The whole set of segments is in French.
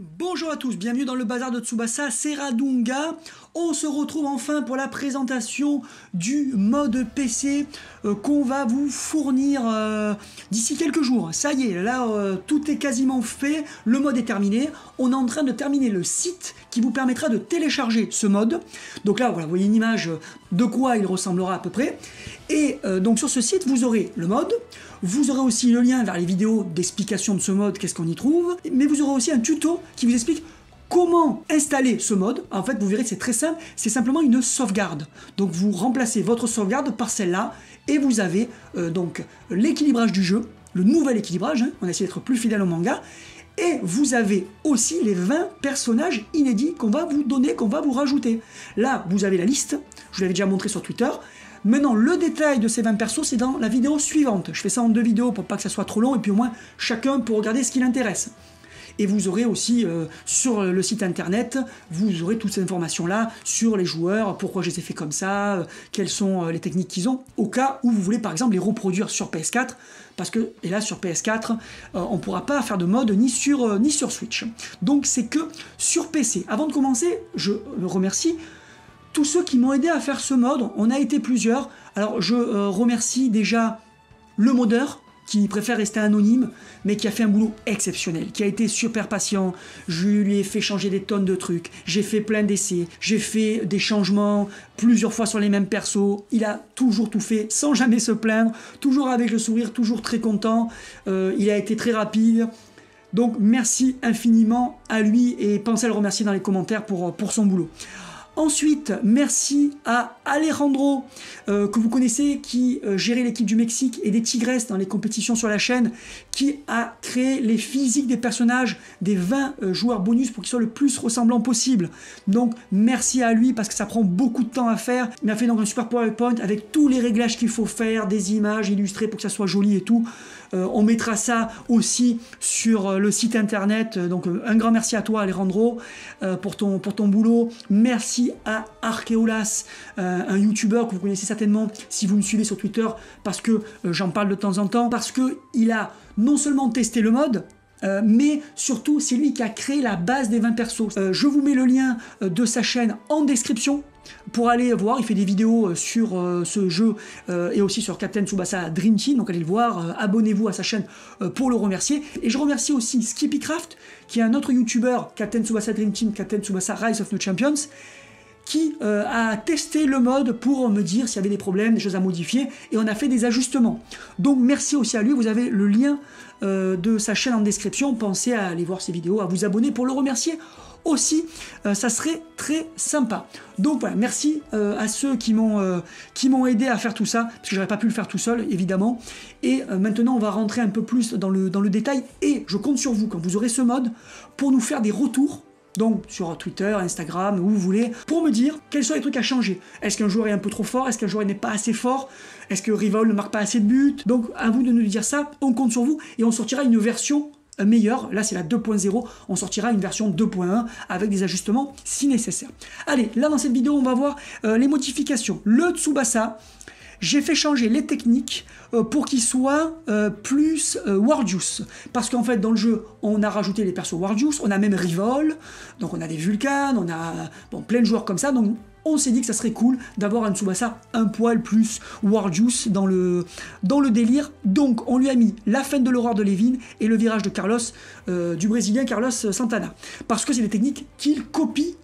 Bonjour à tous, bienvenue dans le bazar de Tsubasa, c'est Radunga. On se retrouve enfin pour la présentation du mode PC qu'on va vous fournir d'ici quelques jours. Ça y est, là tout est quasiment fait, le mode est terminé. On est en train de terminer le site qui vous permettra de télécharger ce mode. Donc là, voilà, vous voyez une image de quoi il ressemblera à peu près. Et donc sur ce site, vous aurez le mode, vous aurez aussi le lien vers les vidéos d'explication de ce mode, qu'est-ce qu'on y trouve, mais vous aurez aussi un tuto qui vous explique comment installer ce mode. En fait, vous verrez, c'est très simple, c'est simplement une sauvegarde. Donc vous remplacez votre sauvegarde par celle-là, et vous avez donc l'équilibrage du jeu, le nouvel équilibrage, hein, on a essayé d'être plus fidèle au manga, et vous avez aussi les 20 personnages inédits qu'on va vous donner, qu'on va vous rajouter. Là, vous avez la liste, je vous l'avais déjà montré sur Twitter. Maintenant, le détail de ces 20 persos, c'est dans la vidéo suivante. Je fais ça en 2 vidéos pour pas que ça soit trop long, et puis au moins, chacun pour regarder ce qui l'intéresse. Et vous aurez aussi, sur le site internet, vous aurez toutes ces informations-là sur les joueurs, pourquoi je les ai fait comme ça, quelles sont les techniques qu'ils ont, au cas où vous voulez par exemple les reproduire sur PS4, parce que, et là sur PS4, on ne pourra pas faire de mode ni sur Switch. Donc c'est que sur PC. Avant de commencer, je remercie tous ceux qui m'ont aidé à faire ce mode. On a été plusieurs. Alors je remercie déjà le modeur, qui préfère rester anonyme, mais qui a fait un boulot exceptionnel, qui a été super patient. Je lui ai fait changer des tonnes de trucs, j'ai fait plein d'essais, j'ai fait des changements plusieurs fois sur les mêmes persos. Il a toujours tout fait, sans jamais se plaindre, toujours avec le sourire, toujours très content. Il a été très rapide. Donc merci infiniment à lui, et pensez à le remercier dans les commentaires pour son boulot. Ensuite, merci à Alejandro, que vous connaissez, qui gérait l'équipe du Mexique et des Tigresses dans les compétitions sur la chaîne, qui a créé les physiques des personnages, des 20 joueurs bonus pour qu'ils soient le plus ressemblants possible. Donc merci à lui, parce que ça prend beaucoup de temps à faire. Il m'a fait donc un super PowerPoint avec tous les réglages qu'il faut faire, des images illustrées pour que ça soit joli et tout. On mettra ça aussi sur le site internet. Donc un grand merci à toi Alejandro pour ton boulot. Merci à Arkeolas, un youtubeur que vous connaissez certainement si vous me suivez sur Twitter, parce que j'en parle de temps en temps, parce qu'il a non seulement testé le mode, mais surtout c'est lui qui a créé la base des 20 persos. Je vous mets le lien de sa chaîne en description pour aller voir. Il fait des vidéos sur ce jeu et aussi sur Captain Tsubasa Dream Team, donc allez le voir, abonnez-vous à sa chaîne pour le remercier. Et je remercie aussi Skippycraft, qui est un autre youtubeur, Captain Tsubasa Dream Team, Captain Tsubasa Rise of the Champions, qui a testé le mode pour me dire s'il y avait des problèmes, des choses à modifier, et on a fait des ajustements. Donc merci aussi à lui, vous avez le lien de sa chaîne en description, pensez à aller voir ses vidéos, à vous abonner pour le remercier aussi, ça serait très sympa. Donc voilà, merci à ceux qui m'ont aidé à faire tout ça, parce que j'aurais pas pu le faire tout seul évidemment. Et maintenant on va rentrer un peu plus dans le détail, et je compte sur vous quand vous aurez ce mode pour nous faire des retours. Donc sur Twitter, Instagram, où vous voulez, pour me dire quels sont les trucs à changer. Est-ce qu'un joueur est un peu trop fort? Est-ce qu'un joueur n'est pas assez fort? Est-ce que Rival ne marque pas assez de buts? Donc à vous de nous dire ça, on compte sur vous, et on sortira une version meilleure. Là c'est la 2.0, on sortira une version 2.1 avec des ajustements si nécessaire. Allez, là dans cette vidéo on va voir les modifications. Le Tsubasa, j'ai fait changer les techniques pour qu'il soit plus Warjuice. Parce qu'en fait, dans le jeu, on a rajouté les persos Warjuice, on a même Rivol, donc on a des Vulcan, on a plein de joueurs comme ça, donc on s'est dit que ça serait cool d'avoir un Tsubasa un poil plus Warjuice dans le délire. Donc on lui a mis la fin de l'aurore de Levin et le virage de Carlos, du Brésilien Carlos Santana. Parce que c'est des techniques qu'il copie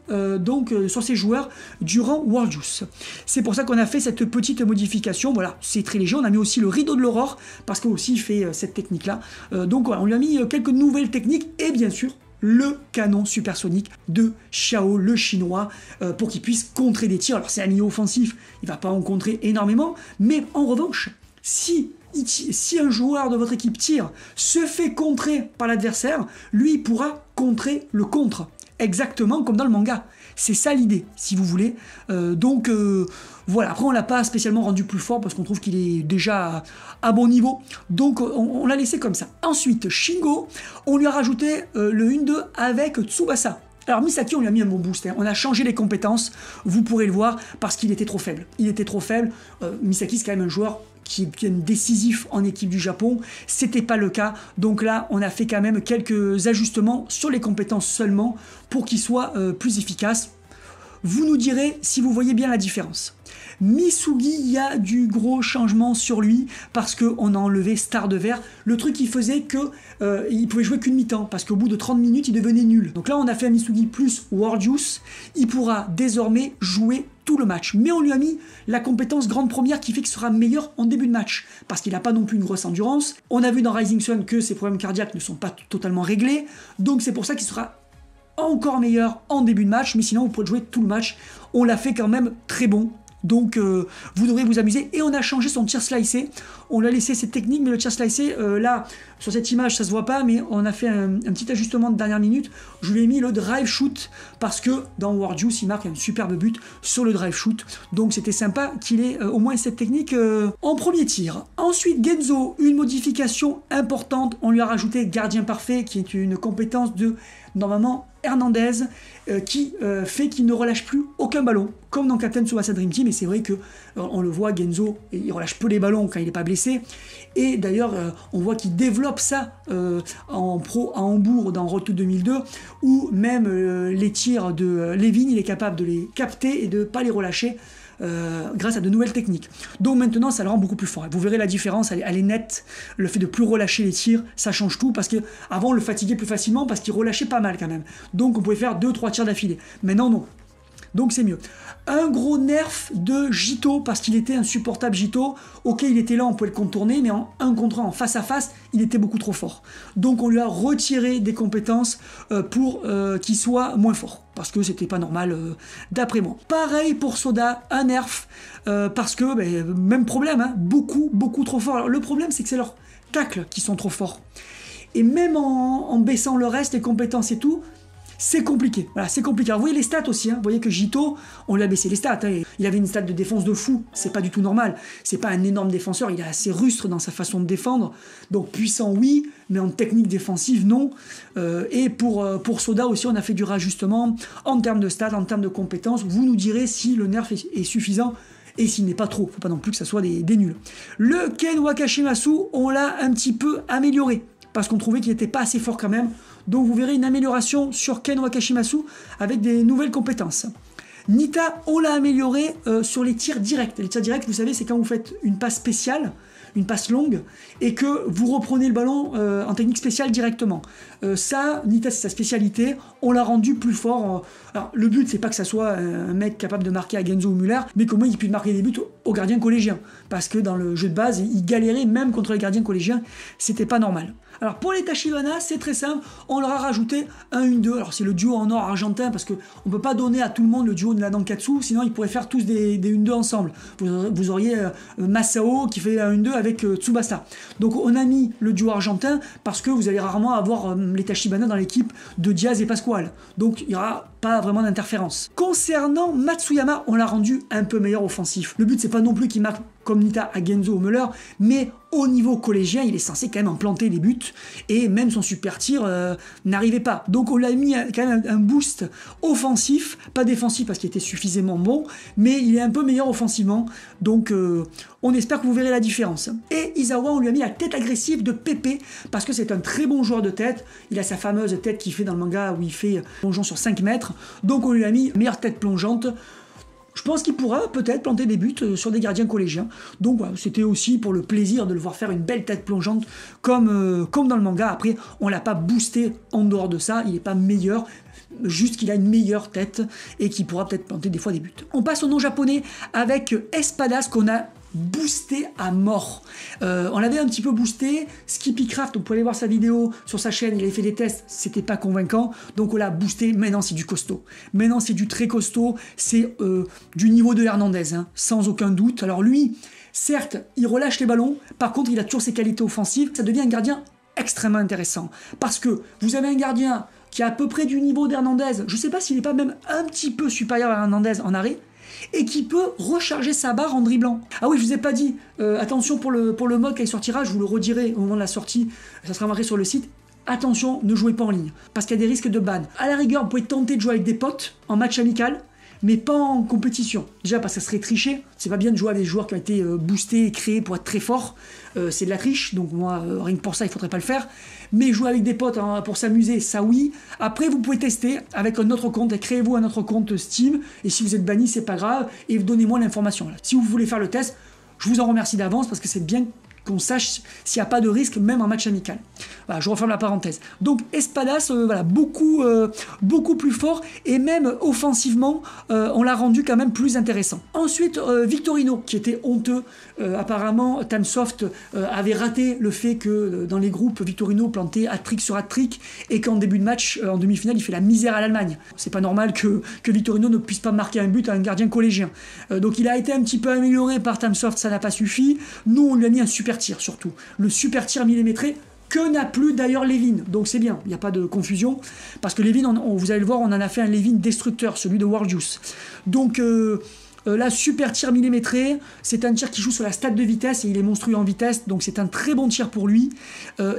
sur ses joueurs durant Warjuice. C'est pour ça qu'on a fait cette petite modification. Voilà, c'est très léger. On a mis aussi le rideau de l'aurore, parce que aussi il fait cette technique-là. Donc voilà, on lui a mis quelques nouvelles techniques, et bien sûr, le canon supersonique de Xiao, le chinois, pour qu'il puisse contrer des tirs. Alors c'est un milieu offensif, il ne va pas en contrer énormément, mais en revanche, si un joueur de votre équipe tire, se fait contrer par l'adversaire, lui il pourra contrer le contre, exactement comme dans le manga. C'est ça l'idée, si vous voulez. Voilà, après on l'a pas spécialement rendu plus fort parce qu'on trouve qu'il est déjà à bon niveau, donc on l'a laissé comme ça. Ensuite, Shingo, on lui a rajouté le 1-2 avec Tsubasa. Alors Misaki, on lui a mis un bon boost, hein. On a changé les compétences, vous pourrez le voir, parce qu'il était trop faible. Il était trop faible. Misaki, c'est quand même un joueur qui deviennent décisifs en équipe du Japon. C'était pas le cas. Donc là, on a fait quand même quelques ajustements sur les compétences seulement pour qu'ils soient plus efficaces. Vous nous direz si vous voyez bien la différence. Misugi, il y a du gros changement sur lui parce qu'on a enlevé Star de Verre. Le truc qui faisait que il pouvait jouer qu'une mi-temps parce qu'au bout de 30 minutes, il devenait nul. Donc là, on a fait un Misugi plus War Juice. Il pourra désormais jouer tout le match. Mais on lui a mis la compétence grande première qui fait qu'il sera meilleur en début de match parce qu'il n'a pas non plus une grosse endurance. On a vu dans Rising Sun que ses problèmes cardiaques ne sont pas totalement réglés. Donc c'est pour ça qu'il sera encore meilleur en début de match. Mais sinon, vous pouvez jouer tout le match. On l'a fait quand même très bon. Donc vous devrez vous amuser. Et on a changé son tir slicé. On lui a laissé cette technique, mais le tir slicé, là, sur cette image, ça se voit pas, mais on a fait un petit ajustement de dernière minute. Je lui ai mis le drive shoot, parce que dans War Juice, il marque un superbe but sur le drive shoot. Donc c'était sympa qu'il ait au moins cette technique en premier tir. Ensuite, Genzo, une modification importante. On lui a rajouté gardien parfait, qui est une compétence de, normalement, Hernandez, qui fait qu'il ne relâche plus aucun ballon, comme dans Captain Tsubasa Dream Team. Et c'est vrai que on le voit, Genzo, il relâche peu les ballons quand il n'est pas blessé. Et d'ailleurs, on voit qu'il développe ça en pro à Hambourg dans Road to 2002, où même les tirs de Levin, il est capable de les capter et de ne pas les relâcher. Grâce à de nouvelles techniques. Donc maintenant, ça le rend beaucoup plus fort. Vous verrez la différence, elle est nette. Le fait de plus relâcher les tirs, ça change tout, parce qu'avant, on le fatiguait plus facilement, parce qu'il relâchait pas mal quand même. Donc on pouvait faire 2-3 tirs d'affilée. Maintenant, non. Donc c'est mieux. Un gros nerf de Jito, parce qu'il était insupportable Jito. Ok, il était là, on pouvait le contourner, mais en 1 contre 1, en face à face, il était beaucoup trop fort. Donc on lui a retiré des compétences pour qu'il soit moins fort. Parce que c'était pas normal d'après moi. Pareil pour Soda, un nerf, parce que, même problème, hein, beaucoup trop fort. Alors le problème, c'est que c'est leurs tacles qui sont trop forts. Et même en baissant le reste, les compétences et tout, c'est compliqué. Voilà, c'est compliqué. Alors, vous voyez les stats aussi. Hein. Vous voyez que Jito, on lui a baissé les stats. Hein. Il avait une stat de défense de fou. C'est pas du tout normal. C'est pas un énorme défenseur. Il est assez rustre dans sa façon de défendre. Donc puissant, oui, mais en technique défensive, non. Et pour Soda aussi, on a fait du rajustement en termes de stats, en termes de compétences. Vous nous direz si le nerf est suffisant. Et s'il n'est pas trop, faut pas non plus que ça soit des nuls. Le Ken Wakashimasu, on l'a un petit peu amélioré. Parce qu'on trouvait qu'il n'était pas assez fort quand même. Donc vous verrez une amélioration sur Ken Wakashimasu avec des nouvelles compétences. Nita, on l'a amélioré sur les tirs directs. Les tirs directs, vous savez, c'est quand vous faites une passe spéciale, une passe longue, et que vous reprenez le ballon en technique spéciale directement. Ça, Nita, c'est sa spécialité. On l'a rendu plus fort. Alors, le but, c'est pas que ça soit un mec capable de marquer à Genzo ou Müller, mais qu'au moins il puisse marquer des buts aux gardiens collégiens. Parce que dans le jeu de base, il galérait même contre les gardiens collégiens. C'était pas normal. Alors pour les Tachibana, c'est très simple, on leur a rajouté un 1-2. Alors c'est le duo en or argentin parce qu'on ne peut pas donner à tout le monde le duo de la Nankatsu, sinon ils pourraient faire tous des 1-2 ensemble. Vous auriez Masao qui fait un 1-2 avec Tsubasa. Donc on a mis le duo argentin parce que vous allez rarement avoir les Tachibana dans l'équipe de Diaz et Pasquale. Donc il n'y aura pas vraiment d'interférence. Concernant Matsuyama, on l'a rendu un peu meilleur offensif. Le but c'est pas non plus qu'il marque comme Nita à Genzo ou Müller, mais au niveau collégien, il est censé quand même en planter des buts, et même son super tir n'arrivait pas. Donc on l'a mis quand même un boost offensif, pas défensif parce qu'il était suffisamment bon, mais il est un peu meilleur offensivement, donc on espère que vous verrez la différence. Et Izawa, on lui a mis la tête agressive de Pepe, parce que c'est un très bon joueur de tête, il a sa fameuse tête qu'il fait dans le manga où il fait plongeon sur 5 mètres, donc on lui a mis meilleure tête plongeante. Je pense qu'il pourra peut-être planter des buts sur des gardiens collégiens. Donc voilà, c'était aussi pour le plaisir de le voir faire une belle tête plongeante comme dans le manga. Après, on ne l'a pas boosté en dehors de ça, il n'est pas meilleur, juste qu'il a une meilleure tête et qu'il pourra peut-être planter des fois des buts. On passe au nom japonais avec Espadas qu'on a boosté à mort. On l'avait un petit peu boosté. Skippycraft, vous pouvez aller voir sa vidéo sur sa chaîne, il avait fait des tests, c'était pas convaincant, donc on l'a boosté. Maintenant c'est du costaud. Maintenant c'est du très costaud, c'est du niveau de Hernandez, hein, sans aucun doute. Alors lui, certes, il relâche les ballons, par contre il a toujours ses qualités offensives, ça devient un gardien extrêmement intéressant. Parce que vous avez un gardien qui est à peu près du niveau d'Hernandez, je sais pas s'il n'est pas même un petit peu supérieur à Hernandez en arrêt, et qui peut recharger sa barre en dribblant. Ah oui, je vous ai pas dit, attention pour le mode quand il sortira, je vous le redirai au moment de la sortie, ça sera marqué sur le site, attention, ne jouez pas en ligne, parce qu'il y a des risques de ban. À la rigueur, vous pouvez tenter de jouer avec des potes, en match amical, mais pas en compétition. Déjà parce que ça serait triché, c'est pas bien de jouer avec des joueurs qui ont été boostés et créés pour être très forts, c'est de la triche, donc moi rien que pour ça il faudrait pas le faire. Mais jouer avec des potes hein, pour s'amuser, ça oui. Après vous pouvez tester avec un autre compte, créez-vous un autre compte Steam, et si vous êtes banni c'est pas grave, et donnez-moi l'information. Si vous voulez faire le test, je vous en remercie d'avance parce que c'est bien qu'on sache s'il n'y a pas de risque, même en match amical. Voilà, je referme la parenthèse. Donc Espadas, voilà, beaucoup plus fort, et même offensivement, on l'a rendu quand même plus intéressant. Ensuite, Victorino, qui était honteux. Apparemment, Timesoft avait raté le fait que dans les groupes, Victorino plantait hat-trick sur hat-trick, et qu'en début de match, en demi-finale, il fait la misère à l'Allemagne. C'est pas normal que Victorino ne puisse pas marquer un but à un gardien collégien. Donc il a été un petit peu amélioré par Timesoft, ça n'a pas suffi. Nous, on lui a mis un super tir surtout. Le super tir millimétré que n'a plus d'ailleurs Levin. Donc c'est bien, il n'y a pas de confusion. Parce que Levin, vous allez le voir, on en a fait un Levin destructeur, celui de Warjuice. Donc là, super tir millimétré, c'est un tir qui joue sur la stat de vitesse et il est monstrueux en vitesse, donc c'est un très bon tir pour lui.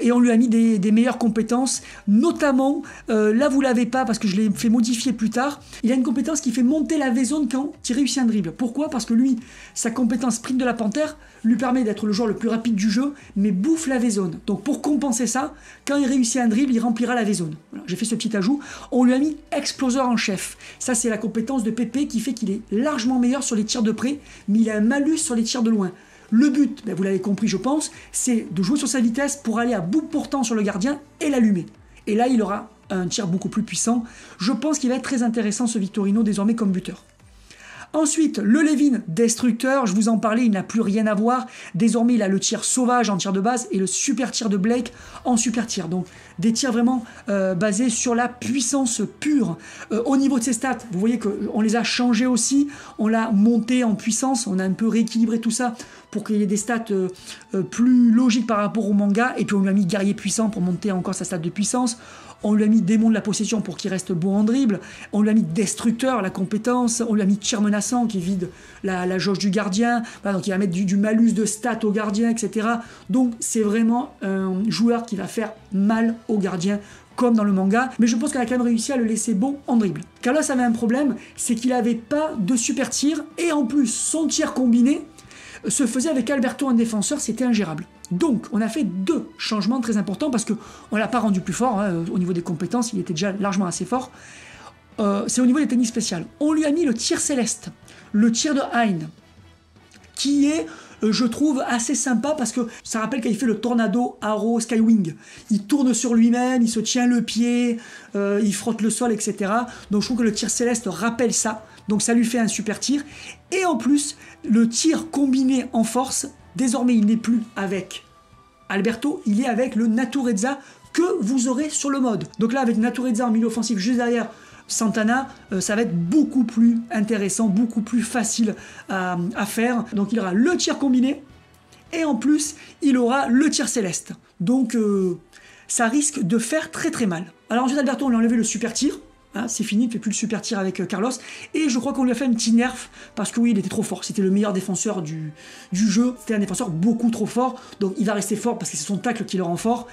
Et on lui a mis des meilleures compétences, notamment, là vous l'avez pas parce que je l'ai fait modifier plus tard, il a une compétence qui fait monter la V-zone quand il réussit un dribble. Pourquoi? Parce que lui, sa compétence sprint de la panthère lui permet d'être le joueur le plus rapide du jeu, mais bouffe la V-zone. Donc pour compenser ça, quand il réussit un dribble, il remplira la V-zone. Voilà, j'ai fait ce petit ajout. On lui a mis exploseur en chef. Ça c'est la compétence de Pépé qui fait qu'il est largement meilleur sur les tirs de près, mais il a un malus sur les tirs de loin. Le but, ben vous l'avez compris je pense, c'est de jouer sur sa vitesse pour aller à bout portant sur le gardien et l'allumer. Et là il aura un tir beaucoup plus puissant. Je pense qu'il va être très intéressant ce Victorino désormais comme buteur. Ensuite, le Levin destructeur, je vous en parlais, il n'a plus rien à voir. Désormais, il a le tir sauvage en tir de base et le super tir de Blake en super tir. Donc, des tirs vraiment basés sur la puissance pure. Au niveau de ses stats, vous voyez qu'on les a changés aussi. On l'a monté en puissance, on a un peu rééquilibré tout ça pour qu'il y ait des stats plus logiques par rapport au manga. Et puis, on lui a mis guerrier puissant pour monter encore sa stat de puissance. On lui a mis démon de la possession pour qu'il reste bon en dribble. On lui a mis destructeur, la compétence. On lui a mis tir menaçant qui vide la jauge du gardien. Voilà, donc il va mettre du malus de stats au gardien, etc. Donc c'est vraiment un joueur qui va faire mal au gardien, comme dans le manga. Mais je pense qu'elle a quand même réussi à le laisser bon en dribble. Carlos avait un problème, c'est qu'il n'avait pas de super tir. Et en plus, son tir combiné se faisait avec Alberto en défenseur, c'était ingérable. Donc, on a fait deux changements très importants parce qu'on ne l'a pas rendu plus fort hein, au niveau des compétences, il était déjà largement assez fort. C'est au niveau des techniques spéciales. On lui a mis le tir céleste, le tir de Hein, qui est, je trouve, assez sympa parce que ça rappelle quand il fait le Tornado Arrow Skywing. Il tourne sur lui-même, il se tient le pied, il frotte le sol, etc. Donc, je trouve que le tir céleste rappelle ça. Donc, ça lui fait un super tir. Et en plus, le tir combiné en force, désormais, il n'est plus avec Alberto, il est avec le Naturezza que vous aurez sur le mode. Donc là, avec Naturezza en milieu offensif juste derrière Santana, ça va être beaucoup plus intéressant, beaucoup plus facile à faire. Donc il aura le tir combiné et en plus, il aura le tir céleste. Donc ça risque de faire très très mal. Alors ensuite, Alberto, on lui a enlevé le super tir. Hein, c'est fini, il ne fait plus le super tir avec Carlos. Et je crois qu'on lui a fait un petit nerf parce que oui, il était trop fort. C'était le meilleur défenseur du jeu. C'était un défenseur beaucoup trop fort. Donc il va rester fort parce que c'est son tacle qui le rend fort.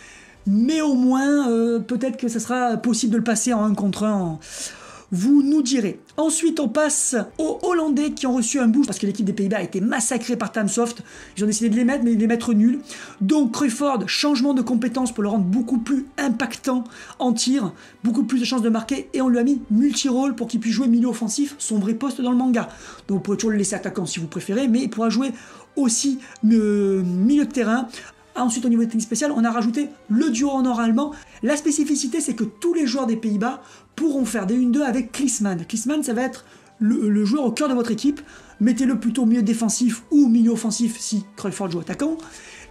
Mais au moins, peut-être que ça sera possible de le passer en 1 contre 1. Vous nous direz. Ensuite, on passe aux Hollandais qui ont reçu un boost parce que l'équipe des Pays-Bas a été massacrée par Timesoft. Ils ont décidé de les mettre, mais de les mettre nuls. Donc, Cruyfford, changement de compétence pour le rendre beaucoup plus impactant en tir, beaucoup plus de chances de marquer. Et on lui a mis multi-rôle pour qu'il puisse jouer milieu offensif, son vrai poste dans le manga. Donc, vous pouvez toujours le laisser attaquant si vous préférez, mais il pourra jouer aussi milieu de terrain. Ensuite, au niveau des techniques spéciales, on a rajouté le duo en or allemand. La spécificité, c'est que tous les joueurs des Pays-Bas pourront faire des 1-2 avec Klinsmann. Klinsmann, ça va être le joueur au cœur de votre équipe. Mettez-le plutôt milieu défensif ou milieu offensif si Cruyfford joue attaquant.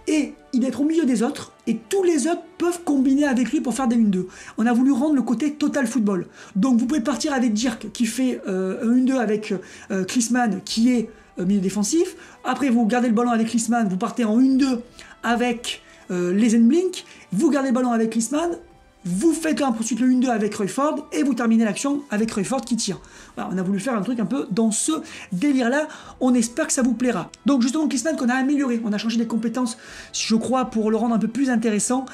Et il va être au milieu des autres. Et tous les autres peuvent combiner avec lui pour faire des 1-2. On a voulu rendre le côté total football. Donc vous pouvez partir avec Dirk qui fait un 1-2 avec Klinsmann qui est milieu défensif. Après, vous gardez le ballon avec Klinsmann, vous partez en 1-2 avec les Zenblink, vous gardez le ballon avec Klinsmann, vous faites ensuite le 1-2 avec Rayford et vous terminez l'action avec Rayford qui tire. Voilà, on a voulu faire un truc un peu dans ce délire-là. On espère que ça vous plaira. Donc justement, Clissman qu'on a amélioré. On a changé des compétences, je crois, pour le rendre un peu plus intéressant.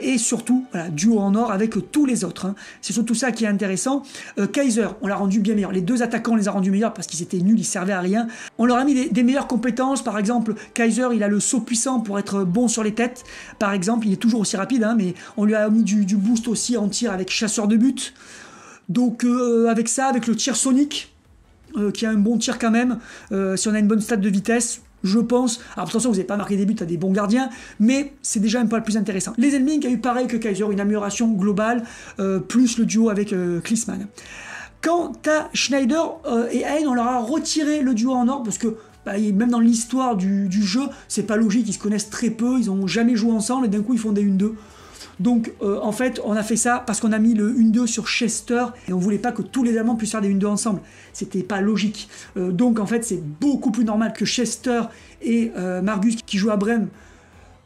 Et surtout, voilà, duo en or avec tous les autres. Hein. C'est surtout ça qui est intéressant. Kaiser, on l'a rendu bien meilleur. Les deux attaquants, on les a rendus meilleurs parce qu'ils étaient nuls, ils servaient à rien. On leur a mis des meilleures compétences. Par exemple, Kaiser, il a le saut puissant pour être bon sur les têtes. Par exemple, il est toujours aussi rapide, hein, mais on lui a mis du boost aussi en tir avec chasseur de but. Donc avec ça, avec le tir sonique, qui a un bon tir quand même, si on a une bonne stat de vitesse, je pense. Alors attention, vous n'avez pas marqué des buts à des bons gardiens, mais c'est déjà un peu le plus intéressant. Les ennemis qui a eu pareil que Kaiser, une amélioration globale, plus le duo avec Klinsmann. Quant à Schneider et Hein, on leur a retiré le duo en or parce que même dans l'histoire du jeu, c'est pas logique, ils se connaissent très peu, ils n'ont jamais joué ensemble et d'un coup ils font des 1-2. Donc en fait on a fait ça parce qu'on a mis le 1-2 sur Chester et on voulait pas que tous les Allemands puissent faire des 1-2 ensemble, c'était pas logique. Donc en fait c'est beaucoup plus normal que Chester et Margus qui jouent à Brême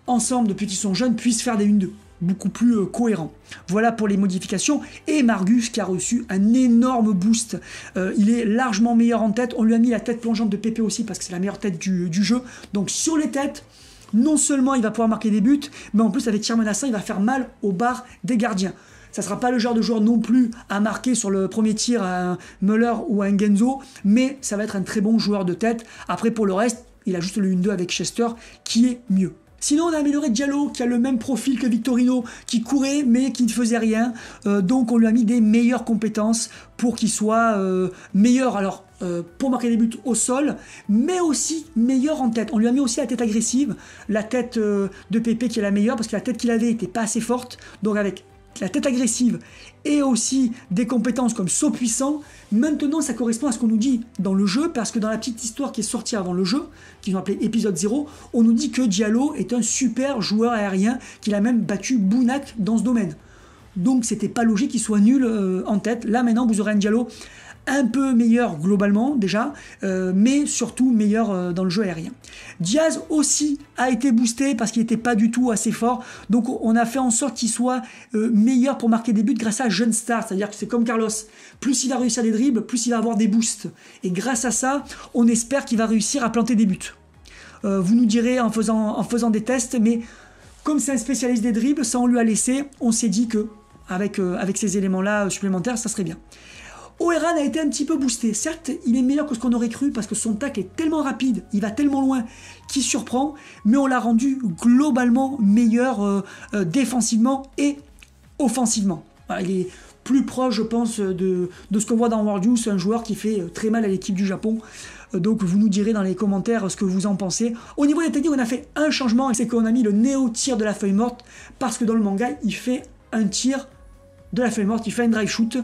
ensemble depuis qu'ils sont jeunes puissent faire des 1-2. Beaucoup plus cohérent. Voilà pour les modifications. Et Margus qui a reçu un énorme boost. Il est largement meilleur en tête. On lui a mis la tête plongeante de Pépé aussi parce que c'est la meilleure tête du jeu. Donc sur les têtes, non seulement il va pouvoir marquer des buts, mais en plus avec tir menaçant, il va faire mal aux barres des gardiens. Ça ne sera pas le genre de joueur non plus à marquer sur le premier tir à un Müller ou à un Genzo, mais ça va être un très bon joueur de tête. Après pour le reste, il a juste le 1-2 avec Chester qui est mieux. Sinon, on a amélioré Diallo, qui a le même profil que Victorino, qui courait, mais qui ne faisait rien. Donc, on lui a mis des meilleures compétences pour qu'il soit meilleur, alors, pour marquer des buts au sol, mais aussi meilleur en tête. On lui a mis aussi la tête agressive, la tête de Pépé qui est la meilleure, parce que la tête qu'il avait n'était pas assez forte. Donc, avec la tête agressive et aussi des compétences comme saut puissant, maintenant ça correspond à ce qu'on nous dit dans le jeu, parce que dans la petite histoire qui est sortie avant le jeu, qu'ils ont appelé épisode 0, on nous dit que Diallo est un super joueur aérien, qu'il a même battu Bounak dans ce domaine. Donc c'était pas logique qu'il soit nul en tête. Là maintenant vous aurez un Diallo un peu meilleur globalement déjà, mais surtout meilleur dans le jeu aérien. Diaz aussi a été boosté parce qu'il n'était pas du tout assez fort, donc on a fait en sorte qu'il soit meilleur pour marquer des buts grâce à Jeune Star, c'est-à-dire que c'est comme Carlos, plus il va réussir des dribbles, plus il va avoir des boosts, et grâce à ça, on espère qu'il va réussir à planter des buts. Vous nous direz en faisant des tests, mais comme c'est un spécialiste des dribbles, ça on lui a laissé, on s'est dit que avec ces éléments-là supplémentaires, ça serait bien. Oeran a été un petit peu boosté. Certes, il est meilleur que ce qu'on aurait cru parce que son tacle est tellement rapide, il va tellement loin qu'il surprend, mais on l'a rendu globalement meilleur défensivement et offensivement. Voilà, il est plus proche, je pense, de ce qu'on voit dans World Youth, un joueur qui fait très mal à l'équipe du Japon. Donc vous nous direz dans les commentaires ce que vous en pensez. Au niveau des techniques, on a fait un changement, c'est qu'on a mis le néo-tir de la feuille morte, parce que dans le manga, il fait un tir de la feuille morte, il fait un drive shoot,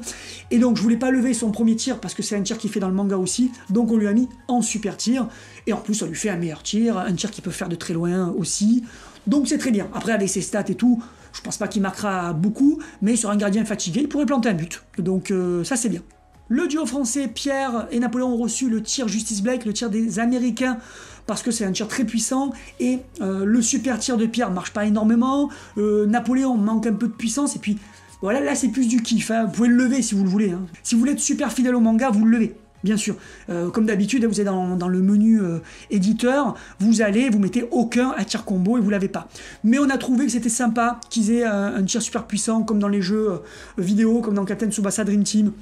et donc je voulais pas lever son premier tir parce que c'est un tir qu'il fait dans le manga aussi, donc on lui a mis en super tir, et en plus ça lui fait un meilleur tir, un tir qui peut faire de très loin aussi, donc c'est très bien. Après avec ses stats et tout, je pense pas qu'il marquera beaucoup, mais sur un gardien fatigué, il pourrait planter un but, donc ça c'est bien. Le duo français, Pierre et Napoléon ont reçu le tir Justice Blake, le tir des Américains, parce que c'est un tir très puissant, et le super tir de Pierre marche pas énormément, Napoléon manque un peu de puissance, et puis voilà, là c'est plus du kiff, hein. Vous pouvez le lever si vous le voulez. Hein. Si vous voulez être super fidèle au manga, vous le levez, bien sûr. Comme d'habitude, vous êtes dans le menu éditeur, vous allez, vous mettez aucun à tir combo et vous l'avez pas. Mais on a trouvé que c'était sympa qu'ils aient un tir super puissant, comme dans les jeux vidéo, comme dans Captain Tsubasa Dream Team.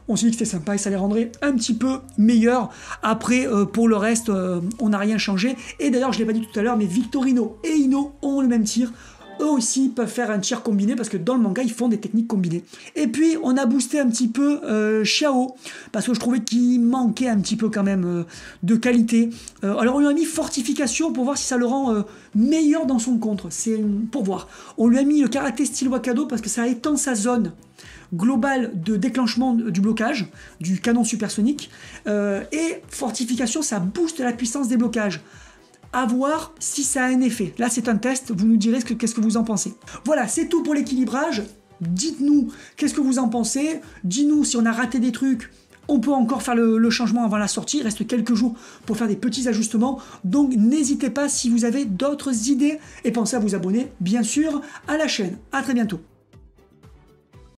On s'est dit que c'était sympa et ça les rendrait un petit peu meilleurs. Après, pour le reste, on n'a rien changé. Et d'ailleurs, je ne l'ai pas dit tout à l'heure, mais Victorino et Ino ont le même tir. Eux aussi peuvent faire un tir combiné parce que dans le manga ils font des techniques combinées. Et puis on a boosté un petit peu Xiao parce que je trouvais qu'il manquait un petit peu quand même de qualité. Alors on lui a mis fortification pour voir si ça le rend meilleur dans son contre. C'est pour voir. On lui a mis le karaté style Wakado parce que ça étend sa zone globale de déclenchement du blocage du canon supersonique, et fortification ça booste la puissance des blocages. À voir si ça a un effet. Là, c'est un test, vous nous direz qu'est-ce que vous en pensez. Voilà, c'est tout pour l'équilibrage. Dites-nous qu'est-ce que vous en pensez. Dites-nous si on a raté des trucs. On peut encore faire le changement avant la sortie. Il reste quelques jours pour faire des petits ajustements. Donc, n'hésitez pas si vous avez d'autres idées. Et pensez à vous abonner, bien sûr, à la chaîne. À très bientôt.